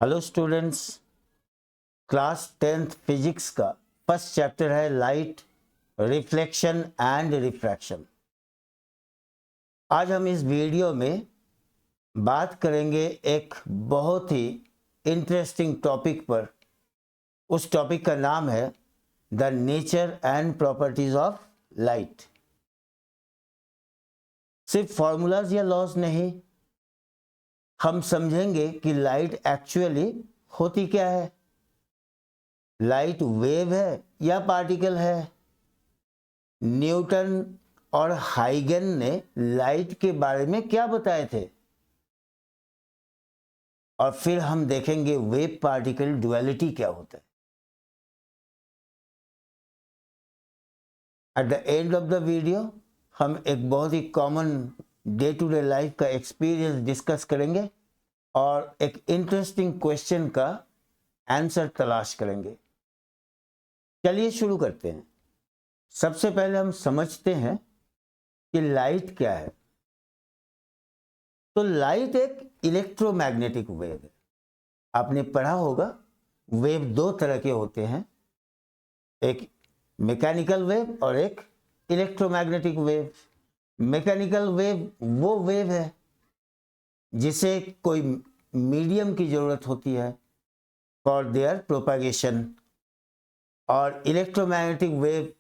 Hello students, class 10th physics का first chapter है light, reflection and refraction. आज हम इस वीडियो में बात करेंगे एक बहुत ही इंटरेस्टिंग टॉपिक पर। उस टॉपिक का नाम है the nature and properties of light. सिर्फ फॉर्मूलाज या लॉज नहीं, हम समझेंगे कि लाइट एक्चुअली होती क्या है। लाइट वेव है या पार्टिकल है। न्यूटन और हाइगन ने लाइट के बारे में क्या बताए थे, और फिर हम देखेंगे वेव पार्टिकल डुअलिटी क्या होता है। At the end of the video हम एक बहुत ही common day to day life का एक्सपीरियंस डिस्कस करेंगे और एक इंटरेस्टिंग क्वेश्चन का आंसर तलाश करेंगे। चलिए शुरू करते हैं। सबसे पहले हम समझते हैं कि लाइट क्या है। तो लाइट एक इलेक्ट्रोमैग्नेटिक वेव है। आपने पढ़ा होगा वेव दो तरह के होते हैं, एक मैकेनिकल वेव और एक इलेक्ट्रोमैग्नेटिक वेव। मैकेनिकल वेव वो वेव है जिसे कोई मीडियम की जरूरत होती है फॉर देयर प्रोपागेशन, और इलेक्ट्रोमैग्नेटिक वेव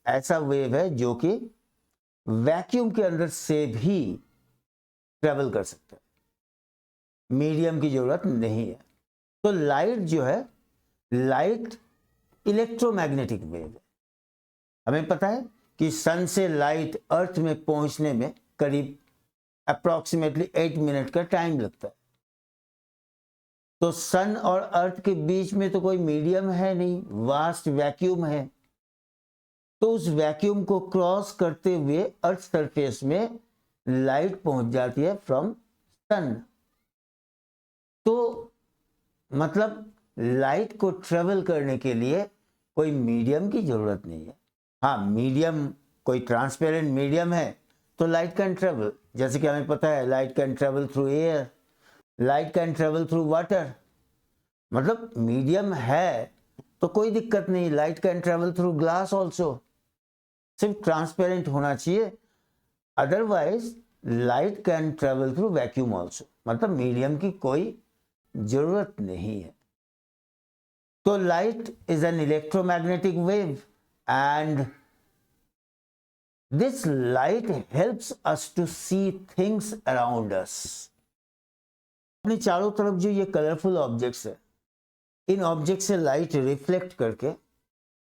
ऐसा वेव है जो कि वैक्यूम के अंदर से भी ट्रेवल कर सकता है, मीडियम की जरूरत नहीं है। तो लाइट जो है, लाइट इलेक्ट्रोमैग्नेटिक वेव है। हमें पता है कि सन से लाइट अर्थ में पहुंचने में करीब अप्रॉक्सीमेटली 8 मिनट का टाइम लगता है। तो सन और अर्थ के बीच में तो कोई मीडियम है नहीं, वास्ट वैक्यूम है। तो उस वैक्यूम को क्रॉस करते हुए अर्थ सरफेस में लाइट पहुंच जाती है फ्रॉम सन। तो मतलब लाइट को ट्रेवल करने के लिए कोई मीडियम की जरूरत नहीं है। हाँ, मीडियम कोई ट्रांसपेरेंट मीडियम है तो लाइट कैन ट्रेवल। जैसे कि हमें पता है light can travel through air, light can travel through water. मतलब मीडियम है तो कोई दिक्कत नहीं, light can travel through glass also. सिर्फ ट्रांसपेरेंट होना चाहिए, otherwise light can travel through vacuum also. मतलब मीडियम की कोई जरूरत नहीं है। तो light is an electromagnetic wave and this light helps us to see things around us. अपने चारों तरफ जो ये कलरफुल ऑब्जेक्ट्स है, इन ऑब्जेक्ट से लाइट रिफ्लेक्ट करके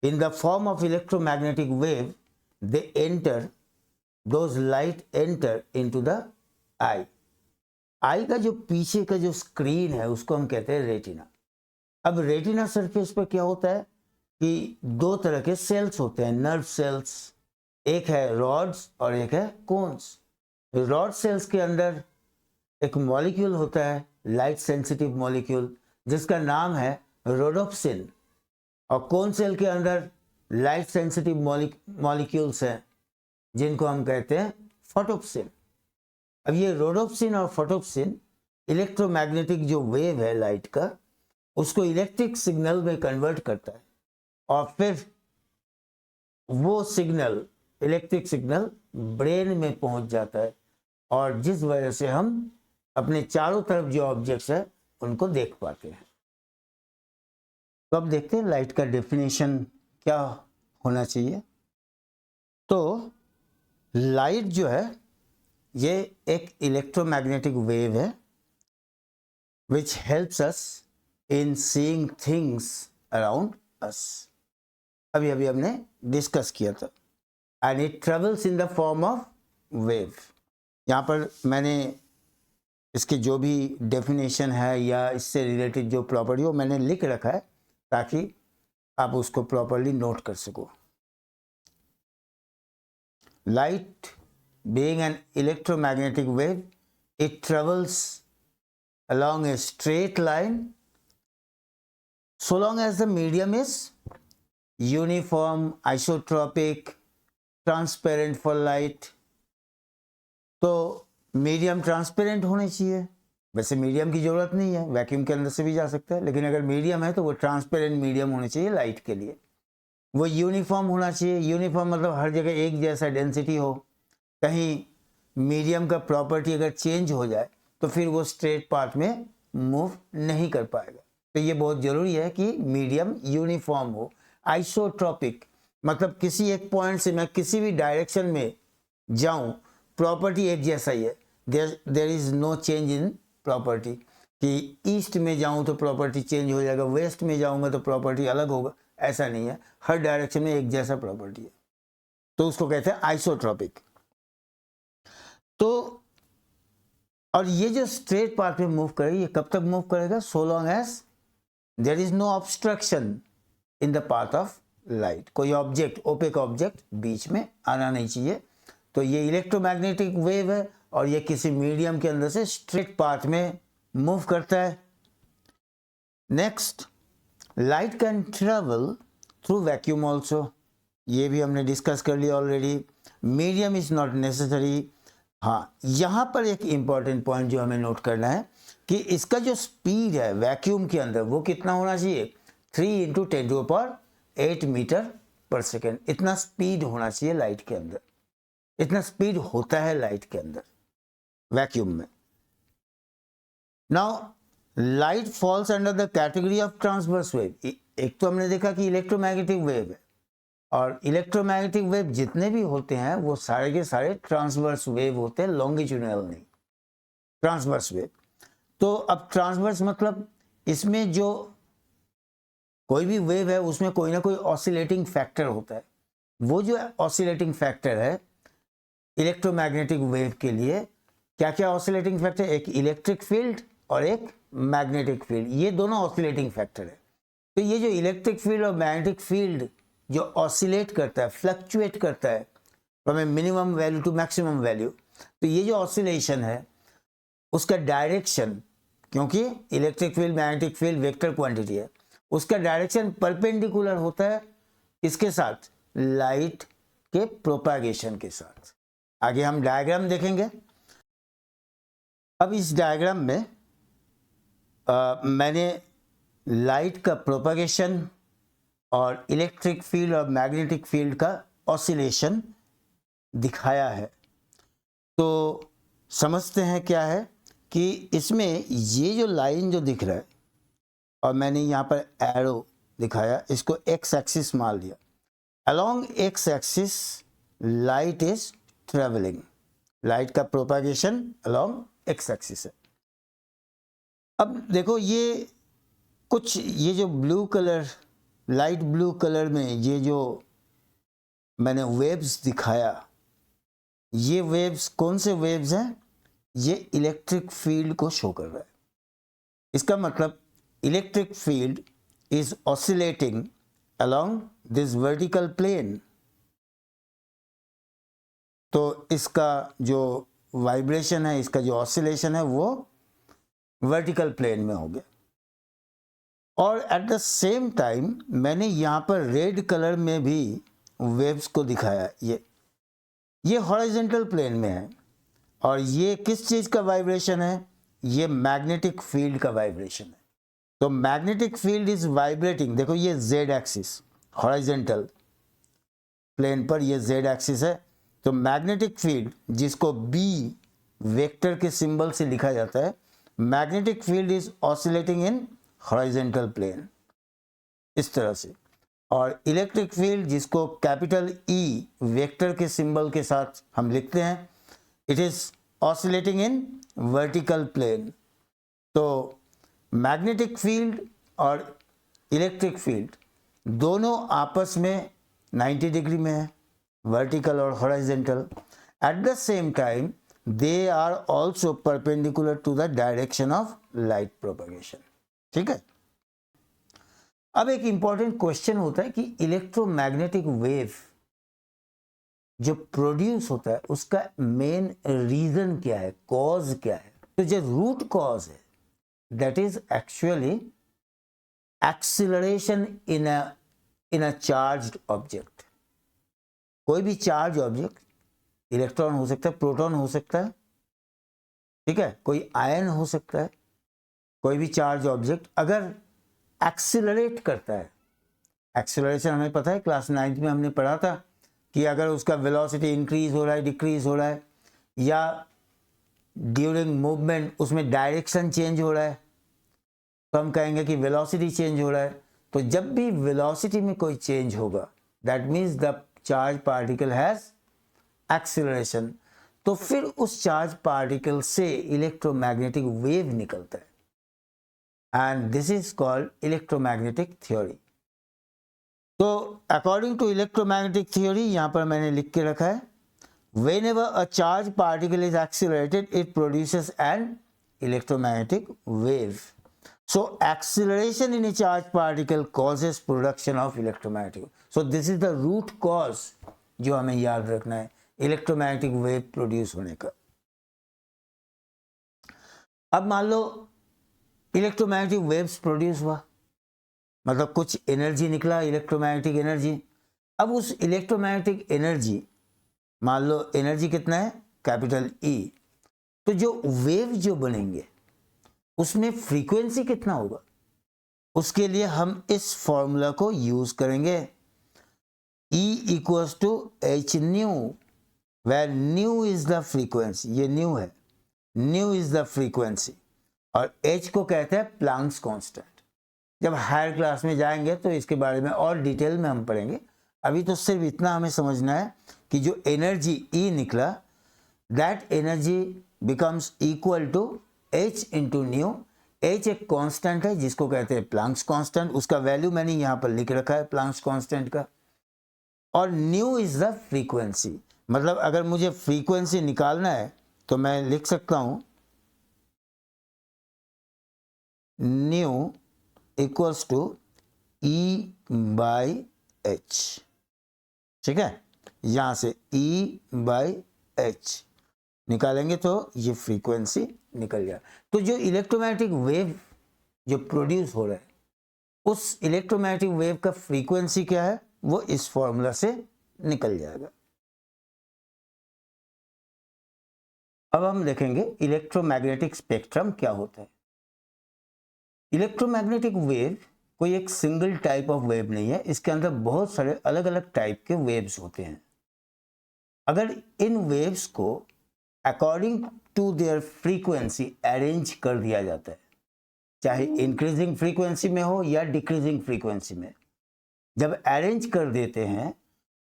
in the form of electromagnetic wave they enter, those light enter into the eye. Eye का जो पीछे का जो स्क्रीन है उसको हम कहते हैं रेटिना। अब रेटिना सरफेस पर क्या होता है कि दो तरह के सेल्स होते हैं, नर्व सेल्स। एक है रॉड्स और एक है कोन्स। रॉड सेल्स के अंदर एक मॉलिक्यूल होता है, लाइट सेंसिटिव मॉलिक्यूल, जिसका नाम है रोडोप्सिन। और कोन सेल के अंदर लाइट सेंसिटिव मॉलिक्यूल्स हैं जिनको हम कहते हैं फोटोप्सिन। अब ये रोडोप्सिन और फोटोप्सिन इलेक्ट्रोमैग्नेटिक जो वेव है लाइट का, उसको इलेक्ट्रिक सिग्नल में कन्वर्ट करता है, और फिर वो सिग्नल, इलेक्ट्रिक सिग्नल ब्रेन में पहुंच जाता है, और जिस वजह से हम अपने चारों तरफ जो ऑब्जेक्ट्स है उनको देख पाते हैं। तो अब देखते हैं लाइट का डेफिनेशन क्या होना चाहिए। तो लाइट जो है ये एक इलेक्ट्रोमैग्नेटिक वेव है which helps us in seeing things around अस। अभी अभी हमने डिस्कस किया था। And it travels in the form of wave. यहाँ पर मैंने इसके जो भी डेफिनेशन है या इससे रिलेटेड जो प्रॉपर्टी हो मैंने लिख रखा है ताकि आप उसको प्रॉपरली नोट कर सको। Light being an electromagnetic wave, it travels along a straight line so long as the medium is uniform, isotropic, transparent for light। तो मीडियम ट्रांसपेरेंट होने चाहिए, वैसे मीडियम की ज़रूरत नहीं है, वैक्यूम के अंदर से भी जा सकता है, लेकिन अगर मीडियम है तो वो ट्रांसपेरेंट मीडियम होना चाहिए लाइट के लिए। वो यूनिफॉर्म होना चाहिए, यूनिफॉर्म मतलब हर जगह एक जैसा डेंसिटी हो। कहीं मीडियम का प्रॉपर्टी अगर चेंज हो जाए तो फिर वो स्ट्रेट पाथ में मूव नहीं कर पाएगा। तो ये बहुत ज़रूरी है कि मीडियम यूनिफॉर्म हो। आइसोट्रॉपिक मतलब किसी एक पॉइंट से मैं किसी भी डायरेक्शन में जाऊं, प्रॉपर्टी एक जैसा ही है, there is no change in property. कि ईस्ट में जाऊं तो प्रॉपर्टी चेंज हो जाएगा, वेस्ट में जाऊंगा तो प्रॉपर्टी अलग होगा, ऐसा नहीं है, हर डायरेक्शन में एक जैसा प्रॉपर्टी है, तो उसको कहते हैं आइसोट्रॉपिक। तो और ये जो स्ट्रेट पाथ में मूव करेगा, ये कब तक मूव करेगा? So long as there is no obstruction in the path of light. कोई ऑब्जेक्ट, ओपेक ऑब्जेक्ट बीच में आना नहीं चाहिए। तो ये इलेक्ट्रोमैग्नेटिक वेव है और ये किसी मीडियम के अंदर से स्ट्रेट पाथ में मूव करता है। Next, light can travel through vacuum also, ये भी हमने डिस्कस कर लिया already. Medium is not necessary. हाँ, यहाँ पर एक इम्पॉर्टेंट पॉइंट जो हमें नोट करना है कि इसका जो स्पीड है वैक्यूम के अंदर वो कितना होना चाहिए? 3 × 10⁸ मीटर पर सेकेंड, इतना स्पीड होना चाहिए लाइट के अंदर। इतना स्पीड होता है लाइट के अंदर वैक्यूम में। Now light falls under the category of transverse wave. एक तो हमने देखा कि इलेक्ट्रोमैग्नेटिक वेव है, और इलेक्ट्रोमैग्नेटिक वेव जितने भी होते हैं वो सारे के सारे ट्रांसवर्स वेव होते हैं, लॉन्गिट्यूडिनल नहीं, ट्रांसवर्स वेव। तो अब ट्रांसवर्स मतलब इसमें जो कोई भी वेव है उसमें कोई ना कोई ऑसिलेटिंग फैक्टर होता है। वो जो ऑसिलेटिंग फैक्टर है इलेक्ट्रोमैग्नेटिक वेव के लिए, क्या क्या ऑसिलेटिंग फैक्टर? एक इलेक्ट्रिक फील्ड और एक मैग्नेटिक फील्ड, ये दोनों ऑसिलेटिंग फैक्टर है। तो ये जो इलेक्ट्रिक फील्ड और मैग्नेटिक फील्ड जो ऑसिलेट करता है, फ्लक्चुएट करता है from a minimum value to maximum value, तो ये जो ऑसिलेशन है उसका डायरेक्शन, क्योंकि electric field magnetic field vector quantity है, उसका डायरेक्शन परपेंडिकुलर होता है इसके साथ, लाइट के प्रोपागेशन के साथ। आगे हम डायग्राम देखेंगे। अब इस डायग्राम में मैंने लाइट का प्रोपागेशन और इलेक्ट्रिक फील्ड और मैग्नेटिक फील्ड का ऑसिलेशन दिखाया है। तो समझते हैं क्या है कि इसमें ये जो लाइन जो दिख रहा है, और मैंने यहाँ पर एरो दिखाया, इसको एक्स एक्सिस मान लिया। Along x axis light is travelling, light का प्रोपागेशन अलोंग एक्स एक्सिस है। अब देखो ये कुछ, ये जो blue colour, light blue colour में ये जो मैंने वेव्स दिखाया, ये वेव्स कौन से वेव्स हैं? ये इलेक्ट्रिक फील्ड को शो कर रहा है। इसका मतलब electric field is oscillating along this vertical plane. तो इसका जो वाइब्रेशन है, इसका जो ऑसिलेशन है वो वर्टिकल प्लेन में हो गया। और एट द सेम टाइम मैंने यहाँ पर रेड कलर में भी वेव्स को दिखाया। ये हॉरिजॉन्टल प्लेन में है, और ये किस चीज़ का वाइब्रेशन है? ये मैग्नेटिक फील्ड का वाइब्रेशन है। तो मैग्नेटिक फील्ड इज वाइब्रेटिंग। देखो ये जेड एक्सिस, हॉरिजॉन्टल प्लेन पर ये जेड एक्सिस है। तो मैग्नेटिक फील्ड, जिसको बी वेक्टर के सिंबल से लिखा जाता है, magnetic field is oscillating in horizontal plane, इस तरह से। और इलेक्ट्रिक फील्ड, जिसको कैपिटल ई वेक्टर के सिंबल के साथ हम लिखते हैं, it is oscillating in vertical plane. तो मैग्नेटिक फील्ड और इलेक्ट्रिक फील्ड दोनों आपस में 90 डिग्री में है, वर्टिकल और horizontal. At the same time they are also perpendicular to the direction of light propagation. ठीक है। अब एक इंपॉर्टेंट क्वेश्चन होता है कि इलेक्ट्रोमैग्नेटिक वेव जो प्रोड्यूस होता है उसका मेन रीजन क्या है, कॉज क्या है? तो जो रूट कॉज है that is actually acceleration in a charged object. कोई भी चार्ज ऑब्जेक्ट, इलेक्ट्रॉन हो सकता है, प्रोटॉन हो सकता है, ठीक है, कोई आयन हो सकता है, कोई भी चार्ज ऑब्जेक्ट अगर एक्सिलरेट करता है, एक्सिलरेशन हमें पता है, क्लास 9th में हमने पढ़ा था कि अगर उसका वेलोसिटी इंक्रीज हो रहा है, डिक्रीज हो रहा है, या ड्यूरिंग मूवमेंट उसमें डायरेक्शन चेंज हो रहा है, तो हम कहेंगे कि वेलोसिटी चेंज हो रहा है। तो जब भी वेलोसिटी में कोई चेंज होगा, that means the charge particle has acceleration, तो फिर उस चार्ज पार्टिकल से इलेक्ट्रोमैग्नेटिक वेव निकलता है, and this is called electromagnetic theory. तो अकॉर्डिंग टू इलेक्ट्रोमैग्नेटिक थ्योरी यहां पर मैंने लिख के रखा है, whenever a charged particle is accelerated it produces an electromagnetic wave. So acceleration in a charged particle causes production of electromagnetic. So this is the root cause जो हमें याद रखना है इलेक्ट्रोमैग्नेटिक वेव प्रोड्यूस होने का। अब मान लो इलेक्ट्रोमैग्नेटिक वेव्स प्रोड्यूस हुआ, मतलब कुछ एनर्जी निकला, इलेक्ट्रोमैग्नेटिक एनर्जी। अब उस इलेक्ट्रोमैग्नेटिक एनर्जी, मान लो एनर्जी कितना है, कैपिटल E, तो जो वेव जो बनेंगे उसमें फ्रीक्वेंसी कितना होगा, उसके लिए हम इस फॉर्मूला को यूज करेंगे, E equals to H nu, where nu is the frequency, ये न्यू है, न्यू इज द फ्रीक्वेंसी, और H को कहते हैं प्लैंक्स कांस्टेंट। जब हायर क्लास में जाएंगे तो इसके बारे में और डिटेल में हम पढ़ेंगे, अभी तो सिर्फ इतना हमें समझना है कि जो एनर्जी E निकला, that energy becomes equal to H into nu. H एक कांस्टेंट है जिसको कहते हैं प्लैंक्स कांस्टेंट, उसका वैल्यू मैंने यहाँ पर लिख रखा है प्लैंक्स कांस्टेंट का, और न्यू इज द फ्रीक्वेंसी। मतलब अगर मुझे फ्रीक्वेंसी निकालना है तो मैं लिख सकता हूँ nu equals to E by H, ठीक है, यहां से E बाई H निकालेंगे तो ये फ्रीक्वेंसी निकल गया। तो जो इलेक्ट्रोमैग्नेटिक वेव जो प्रोड्यूस हो रहा है, उस इलेक्ट्रोमैग्नेटिक वेव का फ्रीक्वेंसी क्या है, वो इस फॉर्मूला से निकल जाएगा। अब हम देखेंगे इलेक्ट्रोमैग्नेटिक स्पेक्ट्रम क्या होता है। इलेक्ट्रोमैग्नेटिक वेव कोई एक सिंगल टाइप ऑफ वेव नहीं है, इसके अंदर बहुत सारे अलग अलग टाइप के वेव्स होते हैं। अगर इन वेव्स को according to their frequency arrange कर दिया जाता है, चाहे इंक्रीजिंग फ्रीक्वेंसी में हो या डिक्रीजिंग फ्रीक्वेंसी में, जब अरेंज कर देते हैं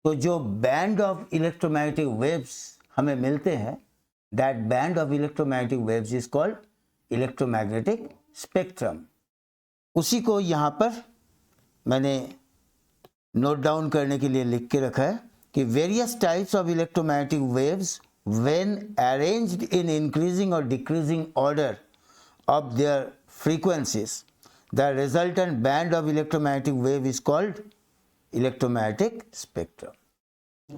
तो जो बैंड ऑफ इलेक्ट्रोमैग्नेटिक वेव्स हमें मिलते हैं, that band of electromagnetic waves is called electromagnetic spectrum. उसी को यहाँ पर मैंने नोट डाउन करने के लिए लिख के रखा है कि various types of electromagnetic waves when arranged in increasing और decreasing order of their frequencies, the resultant band of electromagnetic wave is called electromagnetic spectrum.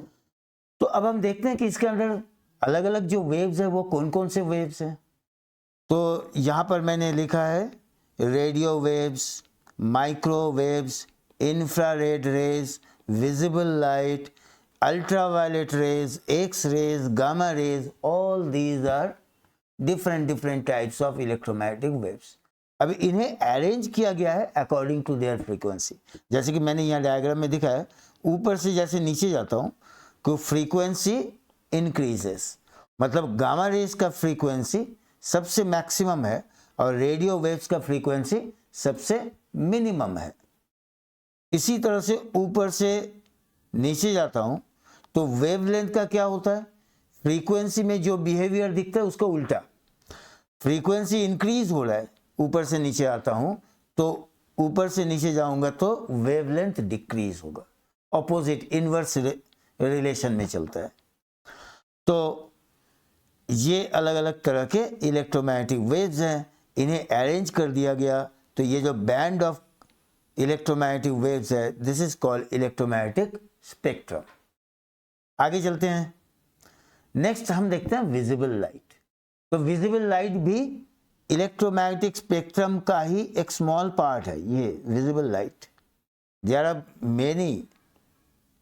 तो अब हम देखते हैं कि इसके अंदर अलग अलग जो वेव्स है वो कौन कौन से वेव्स हैं। तो यहाँ पर मैंने लिखा है radio waves, microwaves, infrared rays, visible light, ultraviolet rays, X rays, gamma rays, all these are different types of electromagnetic waves. अब इन्हें अरेंज किया गया है अकॉर्डिंग टू देयर फ्रीक्वेंसी। जैसे कि मैंने यहाँ डायग्राम में दिखा है, ऊपर से जैसे नीचे जाता हूँ तो फ्रीक्वेंसी इंक्रीजेस, मतलब गामा रेज का फ्रीक्वेंसी सबसे मैक्सिमम है और रेडियो वेव्स का फ्रीक्वेंसी सबसे मिनिमम है। इसी तरह से ऊपर से नीचे जाता हूँ तो वेवलेंथ का क्या होता है, फ्रीक्वेंसी में जो बिहेवियर दिखता है उसका उल्टा, फ्रीक्वेंसी इंक्रीज हो रहा है, ऊपर से नीचे आता हूँ तो ऊपर से नीचे जाऊंगा तो वेवलेंथ डिक्रीज होगा, ऑपोजिट इनवर्स रिलेशन में चलता है। तो ये अलग अलग तरह के इलेक्ट्रोमैग्नेटिक वेव्स हैं, इन्हें अरेंज कर दिया गया तो ये जो बैंड ऑफ इलेक्ट्रोमैग्नेटिक वेव्स है, this is called electromagnetic spectrum. आगे चलते हैं, नेक्स्ट हम देखते हैं विजिबल लाइट। तो विजिबल लाइट भी इलेक्ट्रोमैग्नेटिक स्पेक्ट्रम का ही एक स्मॉल पार्ट है। ये visible light, there are many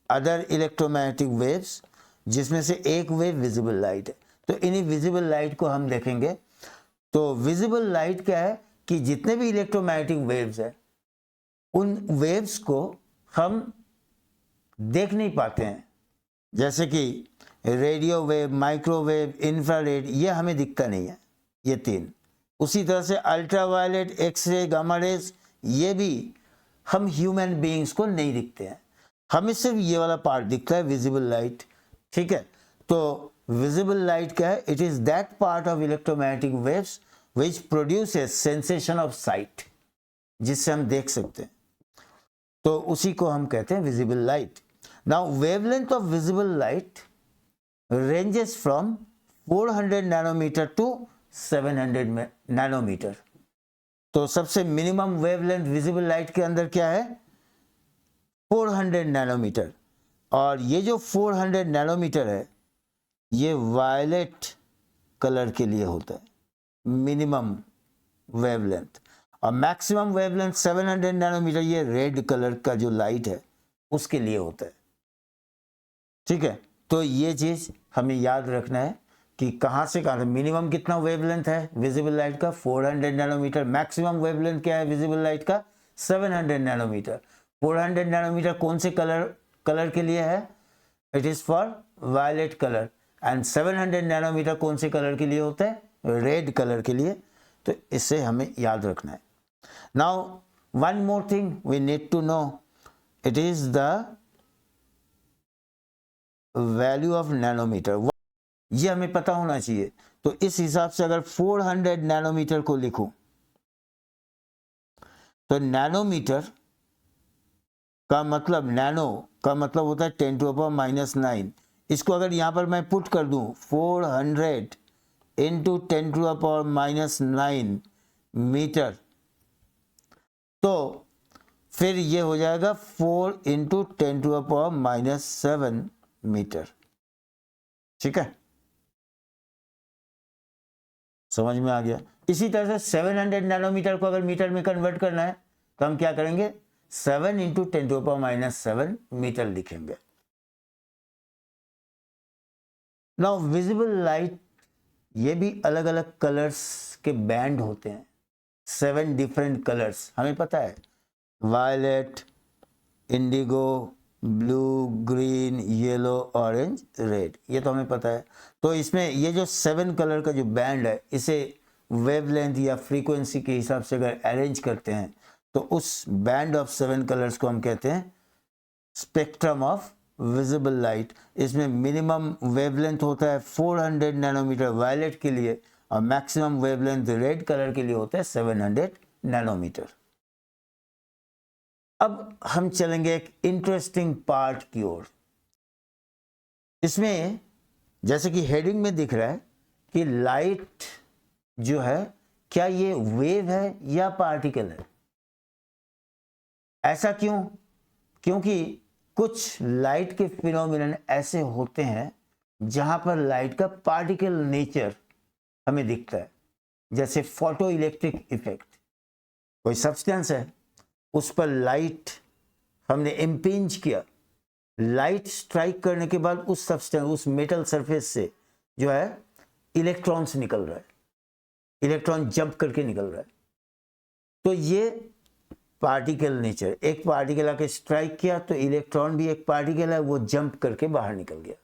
other electromagnetic waves जिसमें से एक वेव विजिबल लाइट है। तो इन्हीं विजिबल लाइट को हम देखेंगे तो विजिबल लाइट क्या है कि जितने भी इलेक्ट्रोमैग्नेटिक वेव्स है उन वेव्स को हम देख नहीं पाते हैं, जैसे कि रेडियो वेव, माइक्रोवेव, इंफ्रारेड, ये हमें दिखता नहीं है, ये तीन। उसी तरह से अल्ट्रावायलेट, एक्सरे, गामा रेज, ये भी हम ह्यूमन बीइंग्स को नहीं दिखते हैं, हमें सिर्फ ये वाला पार्ट दिखता है, विजिबल लाइट। ठीक है, तो विजिबल लाइट क्या है? It is that part of electromagnetic waves which produces sensation of site, जिससे हम देख सकते हैं, तो उसी को हम कहते हैं visible light. Now wavelength of visible light ranges from 400 nanometre to 700 nanometre. तो सबसे मिनिमम वेवलेंथ विजिबल लाइट के अंदर क्या है? 400 नैनोमीटर। और ये जो 400 नैनोमीटर है ये वायलेट कलर के लिए होता है, मिनिमम वेवलेंथ। और मैक्सिमम वेवलेंथ 700 नैनोमीटर, ये रेड कलर का जो लाइट है उसके लिए होता है। ठीक है, तो ये चीज़ हमें याद रखना है कि कहाँ से कहाँ, मिनिमम कितना वेवलेंथ है विजिबल लाइट का? 400 नैनोमीटर। मैक्सिमम वेवलेंथ क्या है विजिबल लाइट का? 700 नैनोमीटर। 400 नैनोमीटर कौन से कलर के लिए है? It is for violet colour. And 700 nanometre कौन से कलर के लिए होता है? रेड कलर के लिए। तो इससे हमें याद रखना है। Now one more thing we need to know, it is the value of nanometre, ये हमें पता होना चाहिए। तो इस हिसाब से अगर 400 नैनोमीटर को लिखूं तो नैनोमीटर का मतलब, नैनो का मतलब होता है 10⁻⁹। इसको अगर यहां पर मैं पुट कर दूं 400 इंटू 10⁻⁹ मीटर, तो फिर ये हो जाएगा 4 इंटू 10⁻⁷ मीटर। ठीक है, समझ में आ गया। इसी तरह से 700 नैनोमीटर को अगर मीटर में कन्वर्ट करना है तो हम क्या करेंगे? 7 इंटू 10⁻⁷ मीटर लिखेंगे। नाउ विजिबल लाइट, ये भी अलग अलग कलर्स के बैंड होते हैं, 7 डिफरेंट कलर्स हमें पता है, violet, indigo, blue, green, yellow, orange, red, ये तो हमें पता है। तो इसमें ये जो 7 कलर का जो बैंड है, इसे वेवलेंथ या फ्रीक्वेंसी के हिसाब से अगर अरेंज करते हैं तो उस बैंड ऑफ 7 कलर्स को हम कहते हैं स्पेक्ट्रम ऑफ विजिबल लाइट। इसमें मिनिमम वेवलेंथ होता है 400 नैनोमीटर वायलेट के लिए, और मैक्सिमम वेवलेंथ रेड कलर के लिए होता है 700 नैनोमीटर। अब हम चलेंगे एक इंटरेस्टिंग पार्ट की ओर। इसमें जैसे कि हेडिंग में दिख रहा है कि लाइट जो है, क्या ये वेव है या पार्टिकल है? ऐसा क्यों? क्योंकि कुछ लाइट के फिनोमिनन ऐसे होते हैं जहां पर लाइट का पार्टिकल नेचर हमें दिखता है, जैसे फोटो इलेक्ट्रिक इफेक्ट। कोई सब्सटेंस है, उस पर लाइट हमने इम्पिंज किया, लाइट स्ट्राइक करने के बाद उस सब्सटेंस, उस मेटल सरफेस से जो है इलेक्ट्रॉन्स निकल रहा है, इलेक्ट्रॉन जंप करके निकल रहा है। तो ये पार्टिकल नेचर, एक पार्टिकल आके स्ट्राइक किया तो इलेक्ट्रॉन भी एक पार्टिकल है, वो जंप करके बाहर निकल गया।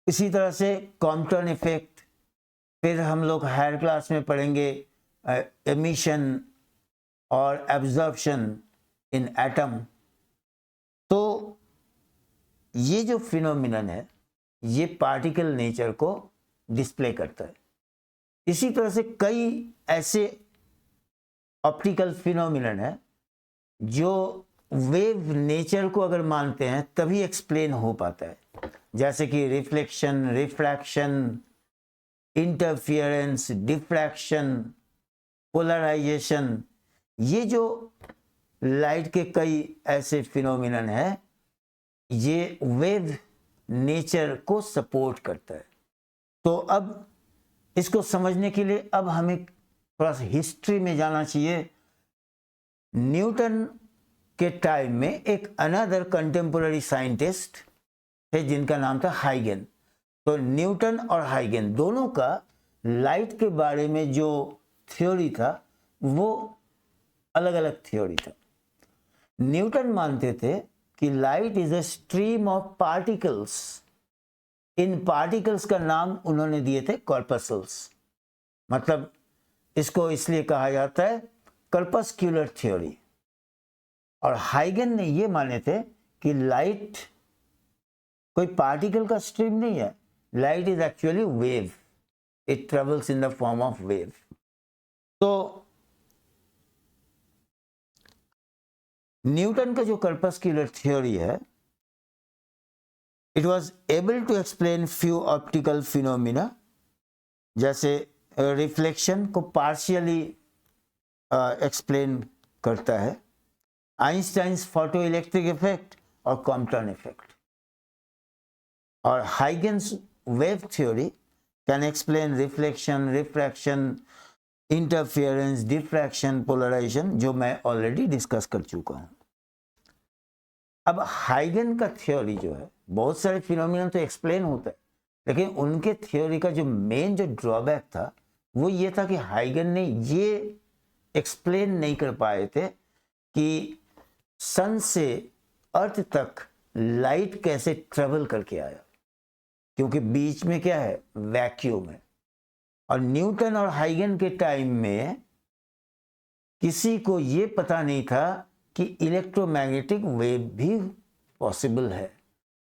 इसी तरह से कॉम्पटन इफेक्ट, फिर हम लोग हायर क्लास में पढ़ेंगे एमिशन और एब्जॉर्प्शन इन एटम। तो ये जो फिनोमिनन है ये पार्टिकल नेचर को डिस्प्ले करता है। इसी तरह से कई ऐसे ऑप्टिकल फिनोमिनन है जो वेव नेचर को अगर मानते हैं तभी एक्सप्लेन हो पाता है, जैसे कि reflection, refraction, interference, diffraction, polarisation. ये जो लाइट के कई ऐसे फिनोमिनन है, ये वेव नेचर को सपोर्ट करता है। तो अब इसको समझने के लिए अब हमें थोड़ा सा हिस्ट्री में जाना चाहिए। न्यूटन के टाइम में एक अनदर कंटेम्पोररी साइंटिस्ट थे जिनका नाम था हाइगन। तो न्यूटन और हाइगन दोनों का लाइट के बारे में जो थ्योरी था वो अलग अलग थ्योरी था। न्यूटन मानते थे कि light is a stream of particles. In particles का नाम उन्होंने दिए थे कॉर्पसल्स। मतलब इसको इसलिए कहा जाता है कर्पस्क्यूलर थ्योरी। और हाइगन ने ये माने थे कि लाइट कोई पार्टिकल का स्ट्रीम नहीं है, light is actually wave, it travels in the form of wave. तो न्यूटन का जो कर्पस्क्यूलर थ्योरी है, it was able to explain few optical phenomena, जैसे रिफ्लेक्शन को पार्शियली एक्सप्लेन करता है, आइंस्टाइन्स फोटो इलेक्ट्रिक इफेक्ट और कॉम्पटन इफेक्ट। और Huygens wave theory can explain reflection, refraction, interference, diffraction, polarisation, जो मैं ऑलरेडी डिस्कस कर चुका हूं। अब हाइगन का थ्योरी जो है, बहुत सारे फिनोमिना तो एक्सप्लेन होता है, लेकिन उनके थ्योरी का जो मेन जो ड्रॉबैक था वो ये था कि हाइगन ने ये एक्सप्लेन नहीं कर पाए थे कि सन से अर्थ तक लाइट कैसे ट्रेवल करके आया, क्योंकि बीच में क्या है, वैक्यूम है। और न्यूटन और हाइगन के टाइम में किसी को ये पता नहीं था कि इलेक्ट्रोमैग्नेटिक वेव भी पॉसिबल है।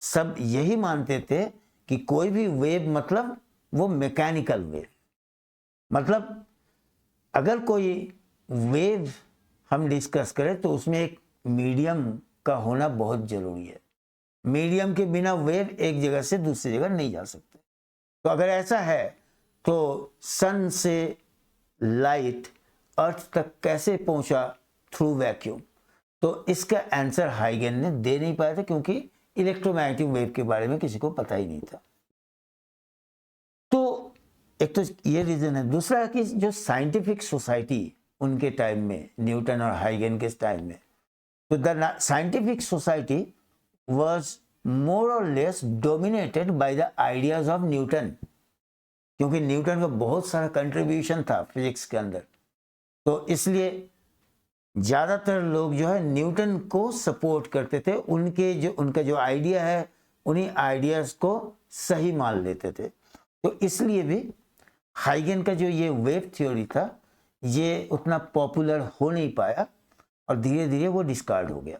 सब यही मानते थे कि कोई भी वेव मतलब वो मैकेनिकल वेव, मतलब अगर कोई वेव हम डिस्कस करें तो उसमें एक मीडियम का होना बहुत जरूरी है। मीडियम के बिना वेव एक जगह से दूसरी जगह नहीं जा सकते। तो अगर ऐसा है तो सन से लाइट अर्थ तक कैसे पहुंचा थ्रू वैक्यूम? तो इसका आंसर हाइगन ने दे नहीं पाया था, क्योंकि इलेक्ट्रोमैग्नेटिक वेव के बारे में किसी को पता ही नहीं था। तो एक तो ये रीजन है। दूसरा है कि जो साइंटिफिक सोसाइटी उनके टाइम में, न्यूटन और हाइगन के टाइम में, तो the scientific society was more और less dominated by the ideas of Newton, क्योंकि न्यूटन का बहुत सारा कंट्रीब्यूशन था फिजिक्स के अंदर। तो इसलिए ज़्यादातर लोग जो है न्यूटन को सपोर्ट करते थे, उनका जो आइडिया है उन्हीं आइडियाज़ को सही मान लेते थे। तो इसलिए भी हाइगन का जो ये वेव थ्योरी था ये उतना पॉपुलर हो नहीं पाया और धीरे धीरे वो डिस्कार्ड हो गया।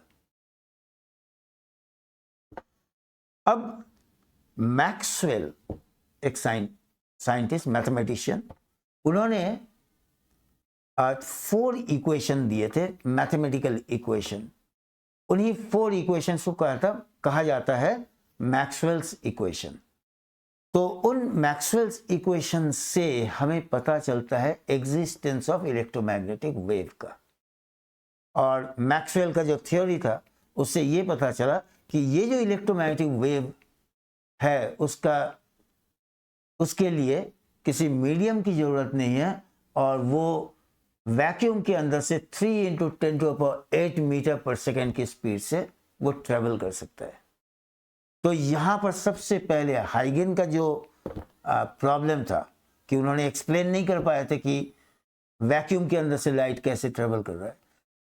अब मैक्सवेल, एक साइंटिस्ट, मैथमेटिशियन, उन्होंने 4 इक्वेशन दिए थे, मैथमेटिकल इक्वेशन। उन्हीं 4 इक्वेशंस को कहा जाता है मैक्सवेल्स इक्वेशन। तो उन मैक्सवेल्स इक्वेशन से हमें पता चलता है एग्जिस्टेंस ऑफ इलेक्ट्रोमैग्नेटिक वेव का। और मैक्सवेल का जो थ्योरी था उससे ये पता चला कि ये जो इलेक्ट्रोमैग्नेटिक वेव है उसके लिए किसी मीडियम की ज़रूरत नहीं है, और वो वैक्यूम के अंदर से 3 × 10⁸ मीटर पर सेकेंड की स्पीड से वो ट्रेवल कर सकता है। तो यहाँ पर सबसे पहले हाइगन का जो प्रॉब्लम था कि उन्होंने एक्सप्लेन नहीं कर पाए थे कि वैक्यूम के अंदर से लाइट कैसे ट्रेवल कर रहा है,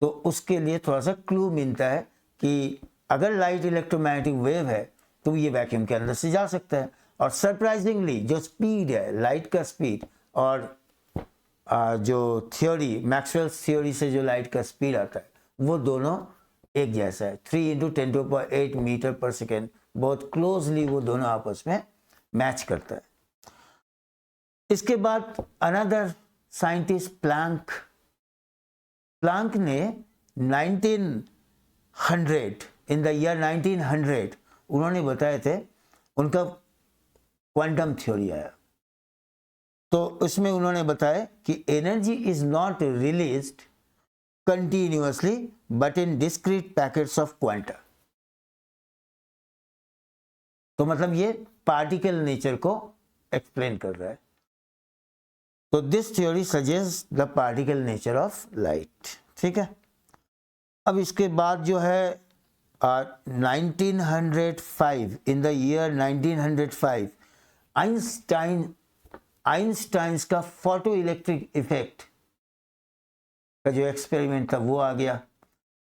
तो उसके लिए थोड़ा सा क्लू मिलता है कि अगर लाइट इलेक्ट्रोमैग्नेटिक वेव है तो ये वैक्यूम के अंदर से जा सकता है। और सरप्राइजिंगली जो स्पीड है, लाइट का स्पीड, और जो थ्योरी, मैक्सवेल्स थ्योरी से जो लाइट का स्पीड आता है, वो दोनों एक जैसा है, 3 × 10⁸ मीटर पर सेकेंड। बहुत क्लोजली वो दोनों आपस में मैच करता है। इसके बाद अनदर साइंटिस्ट प्लैंक ने 1900, इन द ईयर 1900 उन्होंने बताए थे, उनका क्वांटम थ्योरी आया। तो उसमें उन्होंने बताया कि energy is not released continuously but in discrete packets of quanta. तो मतलब ये पार्टिकल नेचर को एक्सप्लेन कर रहा है। तो this theory suggest the particle nature of light. ठीक है। अब इसके बाद जो है 1905, इन द ईयर 1905 आइंस्टाइंस का फोटो इलेक्ट्रिक इफेक्ट का जो एक्सपेरिमेंट था वो आ गया।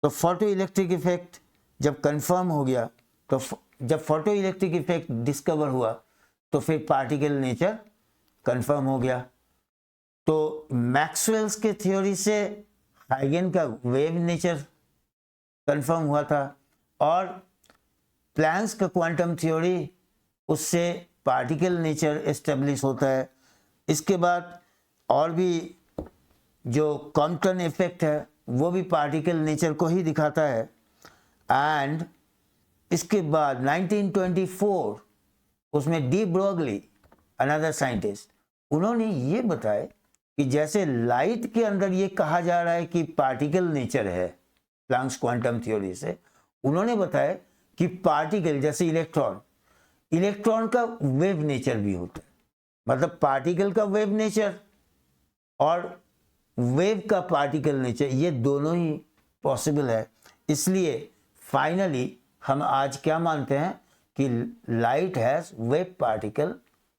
तो फोटो इलेक्ट्रिक इफेक्ट जब कंफर्म हो गया, तो जब फोटो इलेक्ट्रिक इफेक्ट डिस्कवर हुआ तो फिर पार्टिकल नेचर कंफर्म हो गया। तो मैक्सवेल्स के थ्योरी से हाइगन का वेव नेचर कंफर्म हुआ था, और प्लैंक्स का क्वांटम थ्योरी, उससे पार्टिकल नेचर एस्टेब्लिश होता है। इसके बाद और भी जो कॉम्पटन इफेक्ट है वो भी पार्टिकल नेचर को ही दिखाता है। एंड इसके बाद 1924 उसमें डी ब्रोगली, अनदर साइंटिस्ट, उन्होंने ये बताया कि जैसे लाइट के अंदर ये कहा जा रहा है कि पार्टिकल नेचर है प्लैंक्स क्वांटम थ्योरी से, उन्होंने बताया कि पार्टिकल जैसे इलेक्ट्रॉन का वेव नेचर भी होता है। मतलब पार्टिकल का वेव नेचर और वेव का पार्टिकल नेचर, ये दोनों ही पॉसिबल है। इसलिए फाइनली हम आज क्या मानते हैं कि light has wave particle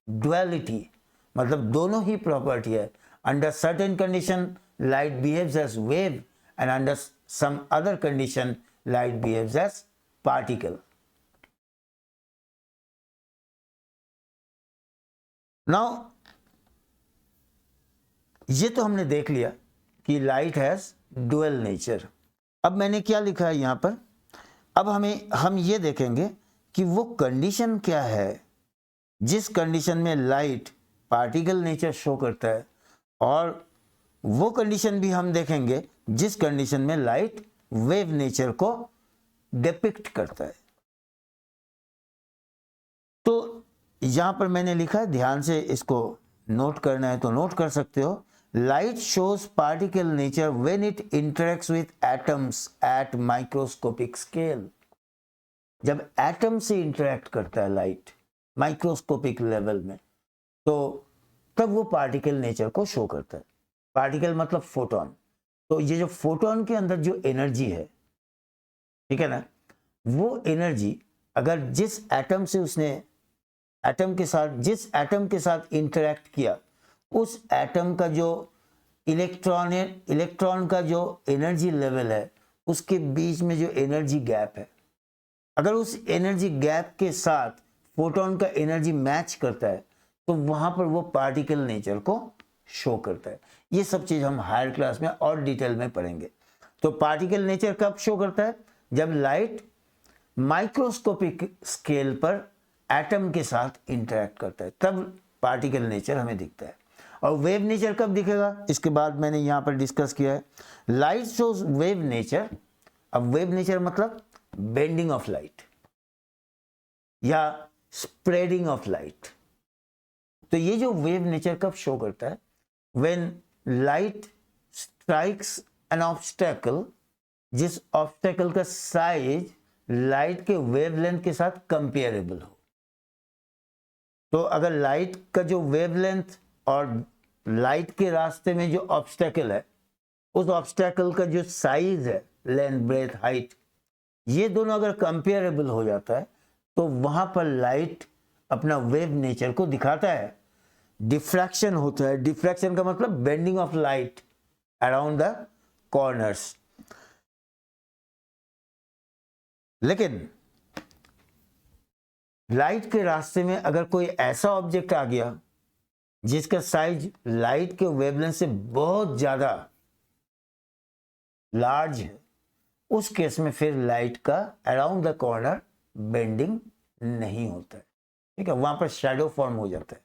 duality, मतलब दोनों ही प्रॉपर्टी है। Under certain condition light behaves as wave, and under some other condition light behaves as particle. Now ये तो हमने देख लिया कि लाइट हैज डुअल नेचर। अब मैंने क्या लिखा है यहाँ पर, अब हम ये देखेंगे कि वो कंडीशन क्या है जिस कंडीशन में लाइट पार्टिकल नेचर शो करता है, और वो कंडीशन भी हम देखेंगे जिस कंडीशन में लाइट वेव नेचर को डिपिक्ट करता है। तो यहां पर मैंने लिखा है, ध्यान से इसको नोट करना है तो नोट कर सकते हो। Light shows particle nature when it interacts with atoms at microscopic scale. जब एटम से इंटरेक्ट करता है लाइट माइक्रोस्कोपिक लेवल में, तो तब वो पार्टिकल नेचर को शो करता है। पार्टिकल मतलब फोटोन। तो ये जो फोटोन के अंदर जो एनर्जी है, ठीक है ना, वो एनर्जी अगर जिस एटम के साथ इंटरेक्ट किया, उस एटम का जो इलेक्ट्रॉन का जो एनर्जी लेवल है, उसके बीच में जो एनर्जी गैप है, अगर उस एनर्जी गैप के साथ फोटोन का एनर्जी मैच करता है, तो वहां पर वो पार्टिकल नेचर को शो करता है। ये सब चीज हम हायर क्लास में और डिटेल में पढ़ेंगे। तो पार्टिकल नेचर कब शो करता है? जब लाइट माइक्रोस्कोपिक स्केल पर एटम के साथ इंटरेक्ट करता है, तब पार्टिकल नेचर हमें दिखता है। और वेव नेचर कब दिखेगा, इसके बाद मैंने यहां पर डिस्कस किया है। Light shows wave nature. अब वेव नेचर मतलब बेंडिंग ऑफ लाइट या स्प्रेडिंग ऑफ लाइट। तो ये जो वेव नेचर कब शो करता है? When light strikes N obstacle, जिस ऑब्स्टेकल का साइज लाइट के वेवलेंथ के साथ कंपेरेबल हो। तो अगर लाइट का जो वेवलेंथ और लाइट के रास्ते में जो ऑब्स्टेकल है, उस ऑब्स्टेकल का जो साइज है, लेंथ, ब्रेथ, हाइट, ये दोनों अगर कंपेरेबल हो जाता है, तो वहां पर लाइट अपना वेव नेचर को दिखाता है। डिफ्रैक्शन होता है। डिफ्रैक्शन का मतलब bending of light around the corners. लेकिन लाइट के रास्ते में अगर कोई ऐसा ऑब्जेक्ट आ गया जिसका साइज लाइट के वेवलेंथ से बहुत ज्यादा लार्ज है, उस केस में फिर लाइट का अराउंड द कॉर्नर बेंडिंग नहीं होता है। ठीक है, वहां पर शैडो फॉर्म हो जाता है।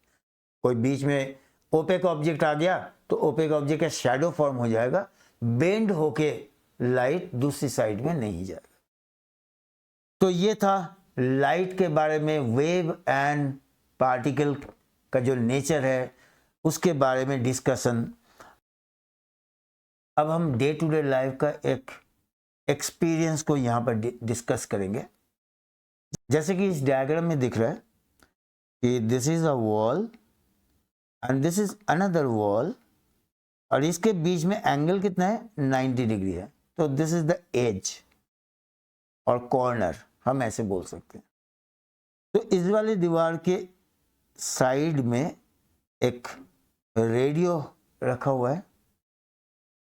कोई बीच में ओपेक ऑब्जेक्ट आ गया तो ओपेक ऑब्जेक्ट का शैडो फॉर्म हो जाएगा, बेंड होके लाइट दूसरी साइड में नहीं जाएगा। तो ये था लाइट के बारे में, वेव एंड पार्टिकल का जो नेचर है उसके बारे में डिस्कशन। अब हम डे टू डे लाइफ का एक एक्सपीरियंस को यहाँ पर डिस्कस करेंगे। जैसे कि इस डायग्राम में दिख रहा है कि this is a wall and this is another wall, और इसके बीच में एंगल कितना है? 90 डिग्री है। तो दिस इज द एज और कॉर्नर, हम ऐसे बोल सकते हैं। तो इस वाली दीवार के साइड में एक रेडियो रखा हुआ है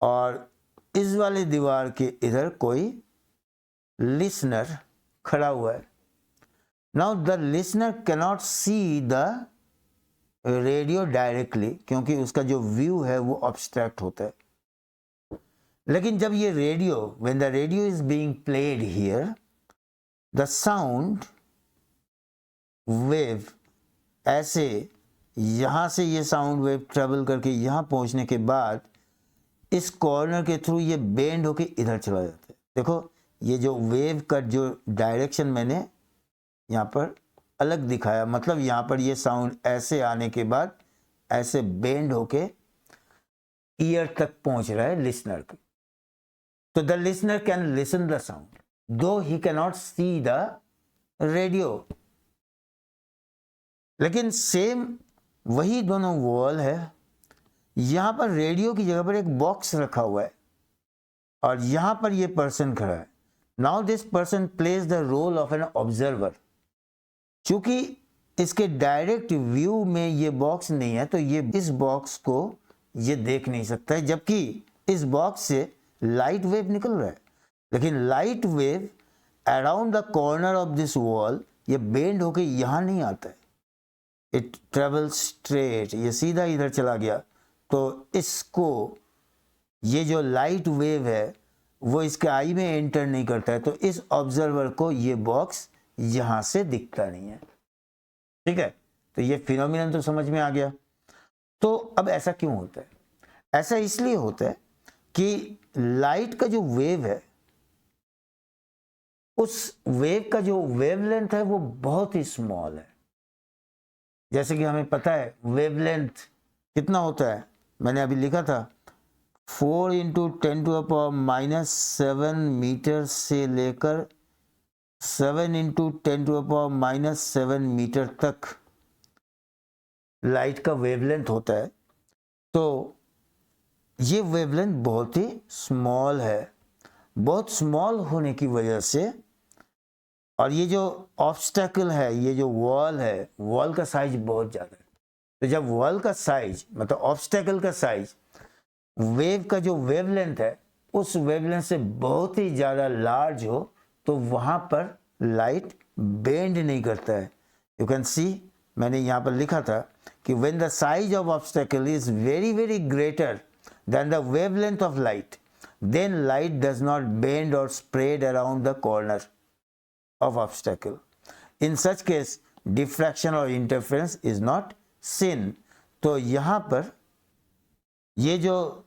और इस वाले दीवार के इधर कोई लिसनर खड़ा हुआ है। Now the listener cannot see the radio directly, क्योंकि उसका जो व्यू है वो ऑब्स्ट्रैक्ट होता है। लेकिन जब ये radio, when the radio is being played here, the sound wave ऐसे यहाँ से ये साउंड वेव ट्रेवल करके यहाँ पहुँचने के बाद इस कॉर्नर के थ्रू ये बेंड होके इधर चला जाता है। देखो ये जो वेव का जो डायरेक्शन मैंने यहाँ पर अलग दिखाया, मतलब यहाँ पर ये साउंड ऐसे आने के बाद ऐसे बेंड होके ईयर तक पहुँच रहा है लिसनर के। तो the listener can listen the sound though he cannot see the radio. लेकिन सेम वही दोनों वॉल है, यहाँ पर रेडियो की जगह पर एक बॉक्स रखा हुआ है और यहाँ पर ये पर्सन खड़ा है। Now this person plays the role of an observer. चूंकि इसके डायरेक्ट व्यू में ये बॉक्स नहीं है तो ये इस बॉक्स को ये देख नहीं सकता है, जबकि इस बॉक्स से लाइट वेव निकल रहा है। लेकिन light wave around the corner of this wall ये बेंड होके यहाँ नहीं आता है, इट ट्रेवल्स स्ट्रेट, ये सीधा इधर चला गया। तो इसको ये जो लाइट वेव है वो इसके आई में एंटर नहीं करता है, तो इस ऑब्जर्वर को ये बॉक्स यहाँ से दिखता नहीं है। ठीक है, तो ये फिनोमिनन तो समझ में आ गया। तो अब ऐसा क्यों होता है? ऐसा इसलिए होता है कि लाइट का जो वेव है उस वेव का जो वेवलेंथ है वो बहुत ही स्मॉल है। जैसे कि हमें पता है वेवलेंथ कितना होता है, मैंने अभी लिखा था 4 × 10⁻⁻7 मीटर से लेकर 7 × 10⁻⁻7 मीटर तक लाइट का वेवलेंथ होता है। तो ये वेवलेंथ बहुत ही स्मॉल है। बहुत स्मॉल होने की वजह से, और ये जो ऑब्स्टेकल है, ये जो वॉल है, वॉल का साइज बहुत ज़्यादा है। तो जब वॉल का साइज मतलब ऑब्स्टेकल का साइज वेव का जो वेवलेंथ है उस वेवलेंथ से बहुत ही ज़्यादा लार्ज हो तो वहाँ पर लाइट बेंड नहीं करता है। यू कैन सी, मैंने यहाँ पर लिखा था कि when the size of obstacle is very very greater than the wavelength of light, then light does not bend or spread around the corner of obstacle. In such case, diffraction or interference is not seen. तो यहाँ पर ये जो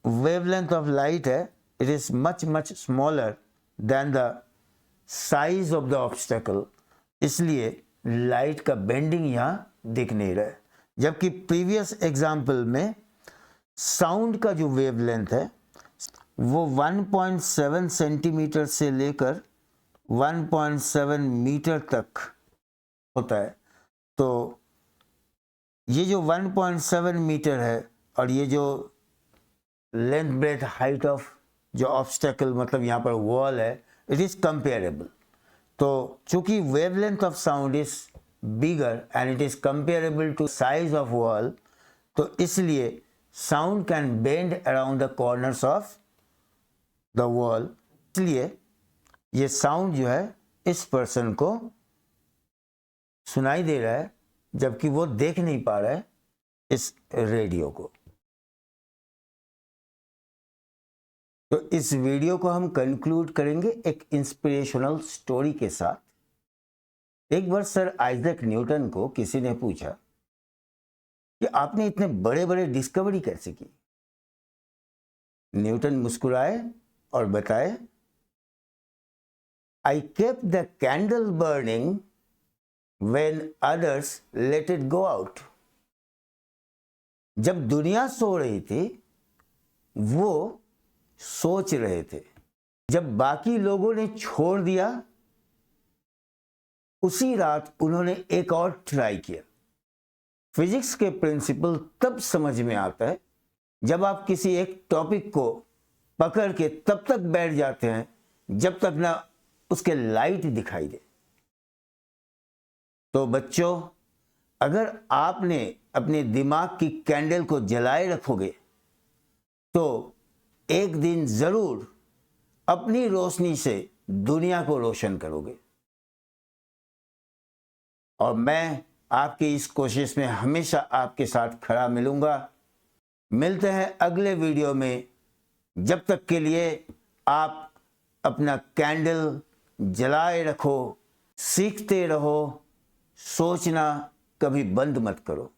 wavelength of light है, it is much much smaller than the size of the obstacle. इसलिए light का bending यहाँ दिख नहीं रहा है। जबकि प्रीवियस एग्जाम्पल में साउंड का जो वेवलेंथ है वो 1.7 सेंटीमीटर से लेकर 1.7 मीटर तक होता है। तो ये जो 1.7 मीटर है और ये जो लेंथ ब्रेथ हाइट ऑफ जो ऑब्स्टेकल मतलब यहाँ पर वॉल है, इट इज़ कंपेरेबल। तो चूँकि wavelength of sound is bigger and it is comparable to size of wall, तो इसलिए sound can bend around the corners of the wall. इसलिए ये साउंड जो है इस पर्सन को सुनाई दे रहा है जबकि वो देख नहीं पा रहा है इस रेडियो को। तो इस वीडियो को हम कंक्लूड करेंगे एक इंस्पिरेशनल स्टोरी के साथ। एक बार सर आइजैक न्यूटन को किसी ने पूछा कि आपने इतने बड़े बड़े डिस्कवरी कैसे की? न्यूटन मुस्कुराए और बताए, I kept the candle burning when others let it go out. जब दुनिया सो रही थी वो सोच रहे थे, जब बाकी लोगों ने छोड़ दिया उसी रात उन्होंने एक और ट्राई किया। फिजिक्स के प्रिंसिपल तब समझ में आता है जब आप किसी एक टॉपिक को पकड़ के तब तक बैठ जाते हैं जब तक ना उसके लाइट दिखाई दे। तो बच्चों, अगर आपने अपने दिमाग की कैंडल को जलाए रखोगे तो एक दिन ज़रूर अपनी रोशनी से दुनिया को रोशन करोगे। और मैं आपकी इस कोशिश में हमेशा आपके साथ खड़ा मिलूंगा। मिलते हैं अगले वीडियो में। जब तक के लिए आप अपना कैंडल जलाए रखो, सीखते रहो, सोचना कभी बंद मत करो।